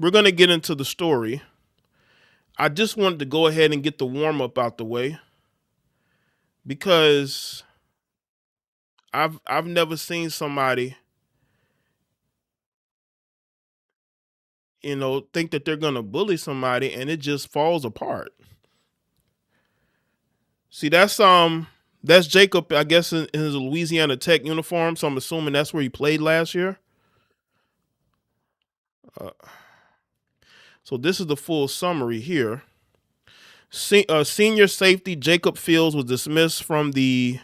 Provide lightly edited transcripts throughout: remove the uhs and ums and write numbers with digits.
we're going to get into the story. I just wanted to go ahead and get the warm up out the way because I've never seen somebody, think that they're going to bully somebody and it just falls apart. See, that's Jacob, I guess, in his Louisiana Tech uniform. So I'm assuming that's where he played last year. Uh, so this is the full summary here. Senior safety Jacob Fields was dismissed from the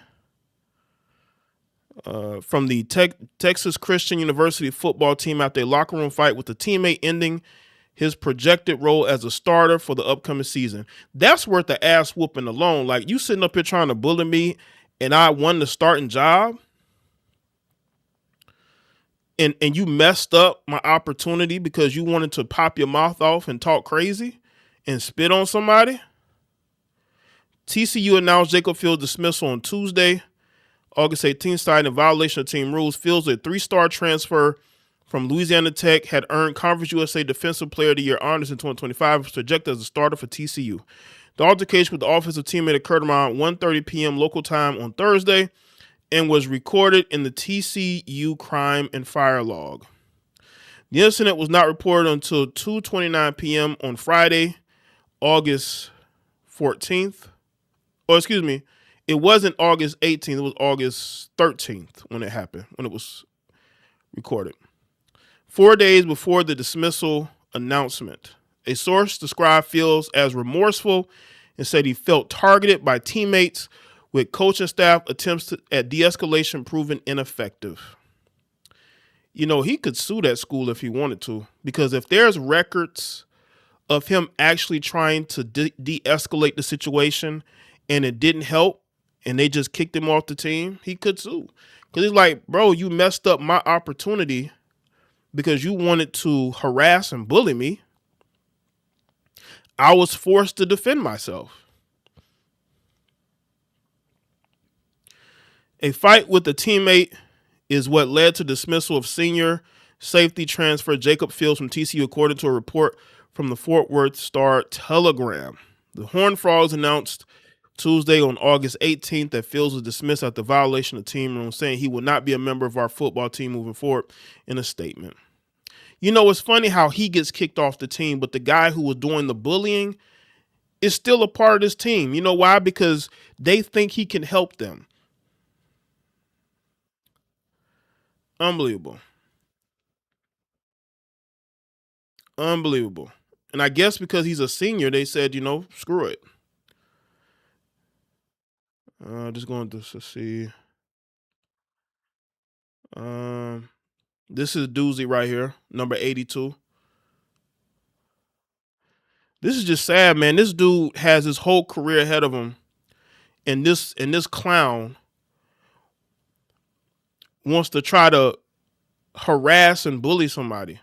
Texas Christian University football team after a locker room fight with a teammate, ending his projected role as a starter for the upcoming season. That's worth the ass whooping alone. Like, you sitting up here trying to bully me and I won the starting job and you messed up my opportunity because you wanted to pop your mouth off and talk crazy and spit on somebody. TCU announced Jacob Fields' dismissal on Tuesday, August 18th, citing in violation of team rules. Fields, a 3-star transfer from Louisiana Tech, had earned Conference USA Defensive Player of the Year honors in 2025, was projected as a starter for TCU. The altercation with the offensive teammate occurred around 1:30 p.m. local time on Thursday and was recorded in the TCU crime and fire log. The incident was not reported until 2:29 p.m. on Friday, August 14th. Or excuse me, it wasn't August 18th, it was August 13th when it happened, when it was recorded. 4 days before the dismissal announcement, a source described Fields as remorseful and said he felt targeted by teammates, with coaching staff attempts at de-escalation proven ineffective. He could sue that school if he wanted to, because if there's records of him actually trying to de-escalate the situation and it didn't help and they just kicked him off the team, he could sue. Because he's like, bro, you messed up my opportunity because you wanted to harass and bully me. I was forced to defend myself. A fight with a teammate is what led to dismissal of senior safety transfer Jacob Fields from TCU, according to a report from the Fort Worth Star-Telegram. The Horned Frogs announced Tuesday on August 18th that Fields was dismissed after violation of team rules, saying he would not be a member of our football team moving forward in a statement. It's funny how he gets kicked off the team, but the guy who was doing the bullying is still a part of this team. You know why? Because they think he can help them. Unbelievable. Unbelievable. And I guess because he's a senior, they said, screw it. Just going to see. This is doozy right here, number 82. This is just sad, man. This dude has his whole career ahead of him, and this clown wants to try to harass and bully somebody.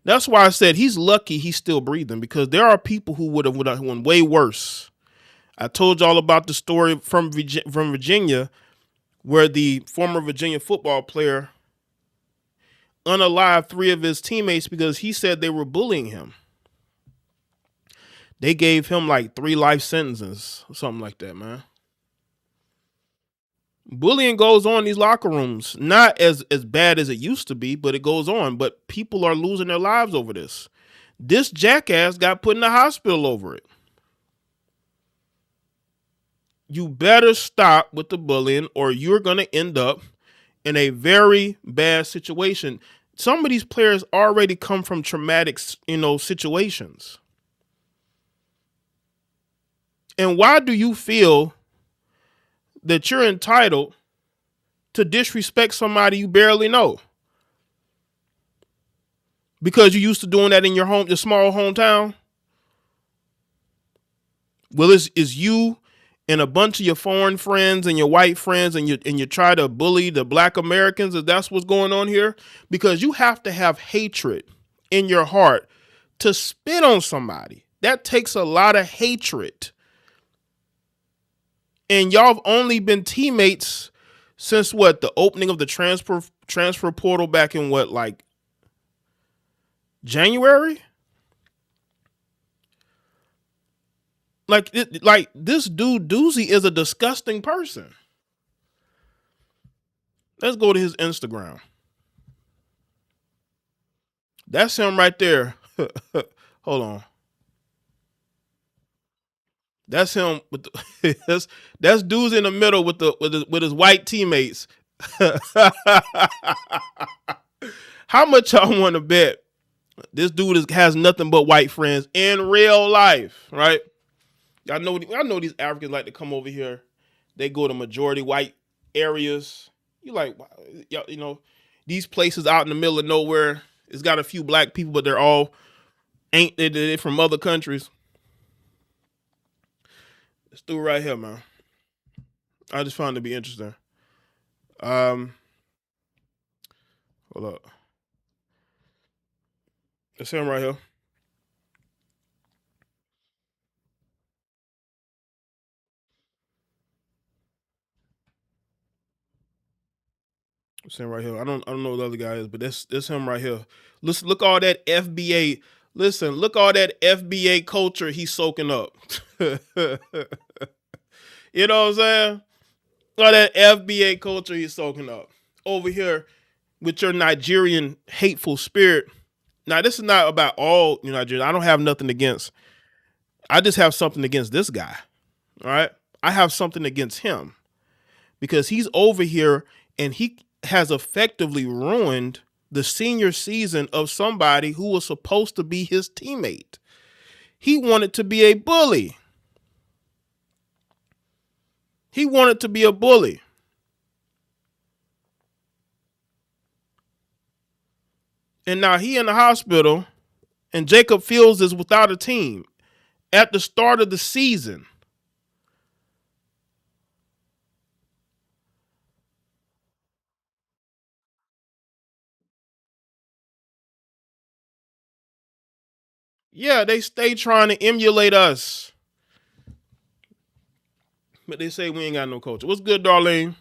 That's why I said he's lucky he's still breathing, because there are people who would have went way worse. I told y'all about the story from Virginia where the former Virginia football player unalived 3 of his teammates because he said they were bullying him. They gave him like 3 life sentences or something like that, man. Bullying goes on in these locker rooms. Not as bad as it used to be, but it goes on. But people are losing their lives over this. This jackass got put in the hospital over it. You better stop with the bullying or you're going to end up in a very bad situation. Some of these players already come from traumatic, situations. And why do you feel that you're entitled to disrespect somebody you barely know? Because you're used to doing that in your small hometown? Well, it's you and a bunch of your foreign friends and your white friends, and you try to bully the black Americans, if that's what's going on here? Because you have to have hatred in your heart to spit on somebody. That takes a lot of hatred. And y'all have only been teammates since the opening of the transfer portal back in January? Like this dude Doozy is a disgusting person. Let's go to his Instagram. That's him right there. Hold on. That's him with the, that's dudes in the middle with his white teammates. How much y'all want to bet this dude has nothing but white friends in real life, right? I know these Africans like to come over here. They go to majority white areas. You like, you know, these places out in the middle of nowhere. It's got a few black people, but they're all ain't they from other countries. This dude right here, man. I just found it to be interesting. Um, Hold up. It's him right here. It's him right here. I don't know who the other guy is, but that's him right here. Listen, look all that FBA. Listen, look all that FBA culture he's soaking up. You know what I'm saying? All that FBA culture he's soaking up over here with your Nigerian hateful spirit. Now, this is not about all Nigerians. I don't have nothing against. I just have something against this guy. All right, I have something against him because he's over here and he has effectively ruined the senior season of somebody who was supposed to be his teammate. He wanted to be a bully. He wanted to be a bully. And now he in the hospital and Jacob Fields is without a team at the start of the season. Yeah, they stay trying to emulate us. But they say we ain't got no culture. What's good, Darlene?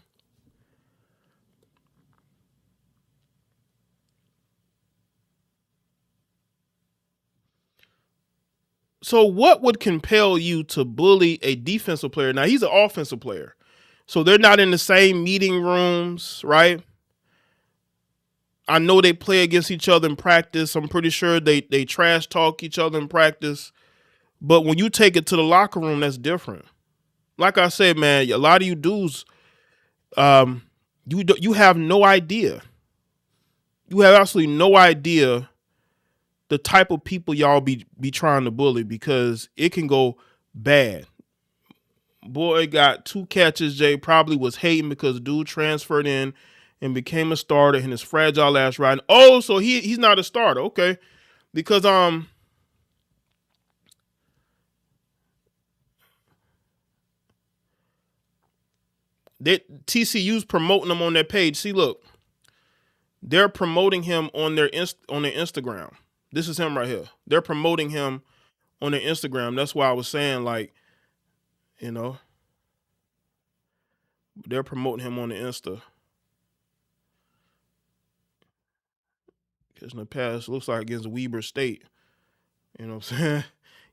So what would compel you to bully a defensive player? Now he's an offensive player. So they're not in the same meeting rooms, right? I know they play against each other in practice. I'm pretty sure they trash talk each other in practice. But when you take it to the locker room, that's different. Like I said, man, a lot of you dudes, you have no idea. You have absolutely no idea the type of people y'all be trying to bully because it can go bad. Boy got 2 catches. Jay probably was hating because dude transferred in and became a starter in his fragile ass ride. Oh, so he's not a starter. Okay. Because TCU's promoting him on their page. See, look, they're promoting him on their Instagram. This is him right here. They're promoting him on their Instagram. That's why I was saying, like, you know, they're promoting him on the Insta. Because in the past, looks like against Weber State. You know what I'm saying?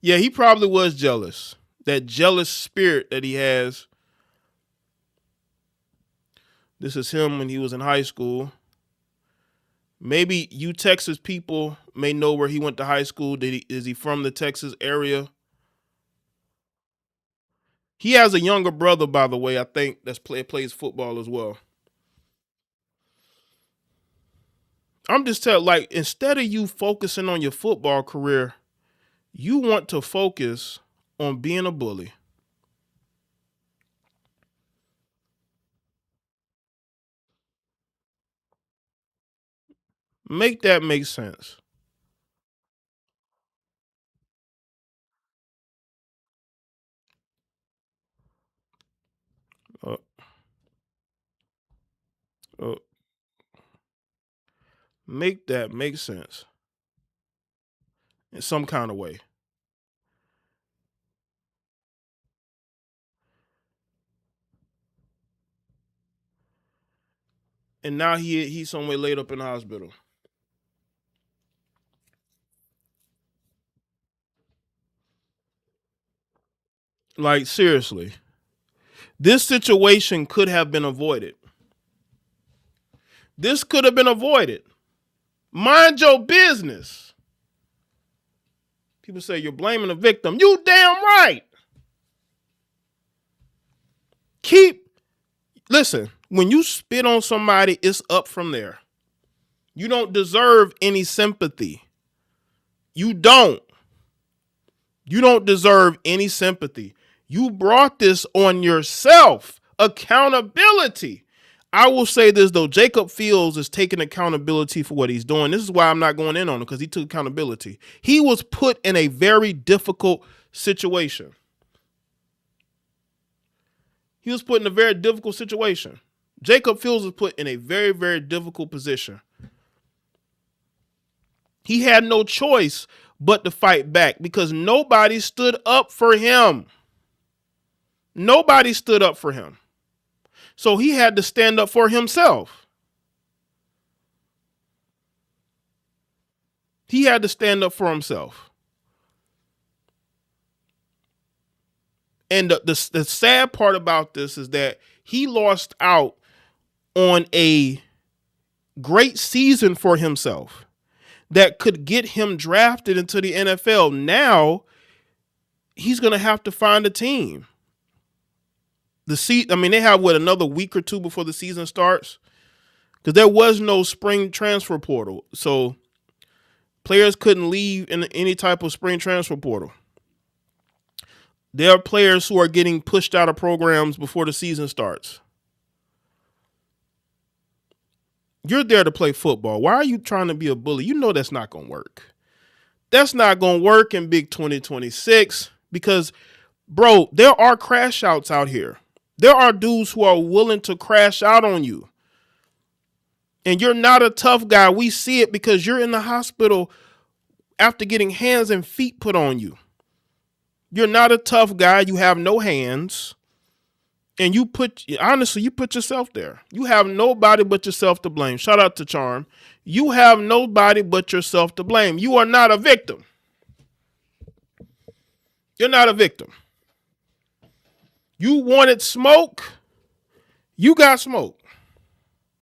Yeah, he probably was jealous. That jealous spirit that he has. This is him when he was in high school. Maybe you Texas people may know where he went to high school. Is he from the Texas area? He has a younger brother, by the way, I think, plays football as well. I'm just telling, like, instead of you focusing on your football career, you want to focus on being a bully. Make that make sense. Uh, uh, make that make sense in some kind of way. And now he's somewhere laid up in the hospital. Like, seriously. This situation could have been avoided. This could have been avoided. Mind your business. People say you're blaming the victim. You damn right. Listen, when you spit on somebody, it's up from there. You don't deserve any sympathy. You don't. You don't deserve any sympathy. You brought this on yourself. Accountability. I will say this, though. Jacob Fields is taking accountability for what he's doing. This is why I'm not going in on him, because he took accountability. He was put in a very difficult situation. He was put in a very difficult situation. Jacob Fields was put in a very, very difficult position. He had no choice but to fight back because nobody stood up for him. Nobody stood up for him. So he had to stand up for himself. He had to stand up for himself. And the sad part about this is that he lost out on a great season for himself that could get him drafted into the NFL. Now he's going to have to find a team. They have another week or two before the season starts, because there was no spring transfer portal. So players couldn't leave in any type of spring transfer portal. There are players who are getting pushed out of programs before the season starts. You're there to play football. Why are you trying to be a bully? You know that's not going to work. That's not going to work in Big 2026 because, bro, there are crash outs out here. There are dudes who are willing to crash out on you. And you're not a tough guy. We see it because you're in the hospital after getting hands and feet put on you. You're not a tough guy. You have no hands. And you put yourself there. You have nobody but yourself to blame. Shout out to Charm. You have nobody but yourself to blame. You are not a victim. You're not a victim. You wanted smoke. You got smoke.